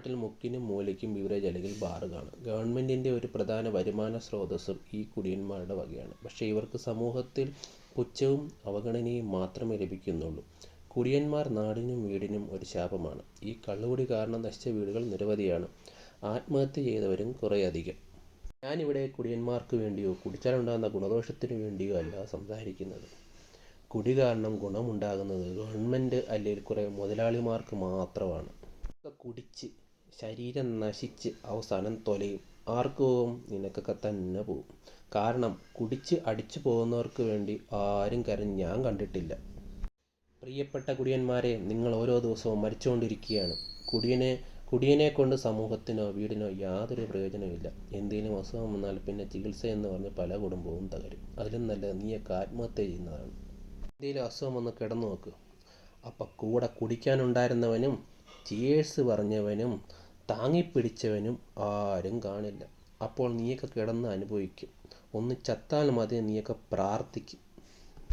നാട്ടിൽ മുക്കിനും മൂലയ്ക്കും വിവരജലകിൽ ബാറ് കാണും. ഗവൺമെൻറ്റിൻ്റെ ഒരു പ്രധാന വരുമാന സ്രോതസ്സും ഈ കുടിയന്മാരുടെ വകയാണ്. പക്ഷേ ഇവർക്ക് സമൂഹത്തിൽ പുച്ഛവും അവഗണനയും മാത്രമേ ലഭിക്കുന്നുള്ളൂ. കുടിയന്മാർ നാടിനും വീടിനും ഒരു ശാപമാണ്. ഈ കള്ളുകുടി കാരണം നശിച്ച വീടുകൾ നിരവധിയാണ്. ആത്മഹത്യ ചെയ്തവരും കുറേയധികം. ഞാനിവിടെ കുടിയന്മാർക്ക് വേണ്ടിയോ കുടിച്ചാലുണ്ടാകുന്ന ഗുണദോഷത്തിനു വേണ്ടിയോ അല്ല സംസാരിക്കുന്നത്. കുടി കാരണം ഗുണമുണ്ടാകുന്നത് ഗവൺമെൻറ് അല്ലെങ്കിൽ കുറേ മുതലാളിമാർക്ക് മാത്രമാണ്. കുടിച്ച് ശരീരം നശിച്ച് അവസാനം തൊലയും. ആർക്ക് പോവും? നിനക്കൊക്കെ തന്നെ പോവും. കാരണം കുടിച്ച് അടിച്ചു പോകുന്നവർക്ക് വേണ്ടി ആരും കരഞ്ഞ് ഞാൻ കണ്ടിട്ടില്ല. പ്രിയപ്പെട്ട കുടിയന്മാരെ, നിങ്ങൾ ഓരോ ദിവസവും മരിച്ചുകൊണ്ടിരിക്കുകയാണ്. കുടിയനെ കൊണ്ട് സമൂഹത്തിനോ വീടിനോ യാതൊരു പ്രയോജനമില്ല. എന്തെങ്കിലും അസുഖം വന്നാൽ പിന്നെ ചികിത്സയെന്ന് പറഞ്ഞ് പല കുടുംബവും തകരും. അതിലും നല്ലത് നീയൊക്കെ ആത്മഹത്യ ചെയ്യുന്നതാണ്. എന്തെങ്കിലും അസുഖം വന്ന് കിടന്നു നോക്ക്. അപ്പം കൂടെ കുടിക്കാനുണ്ടായിരുന്നവനും ചിയേഴ്സ് പറഞ്ഞവനും താങ്ങിപ്പിടിച്ചവനും ആരും കാണില്ല. അപ്പോൾ നീയൊക്കെ കിടന്ന് അനുഭവിക്കും. ഒന്ന് ചത്താൽ മതി, നീയൊക്കെ പ്രാർത്ഥിക്കും.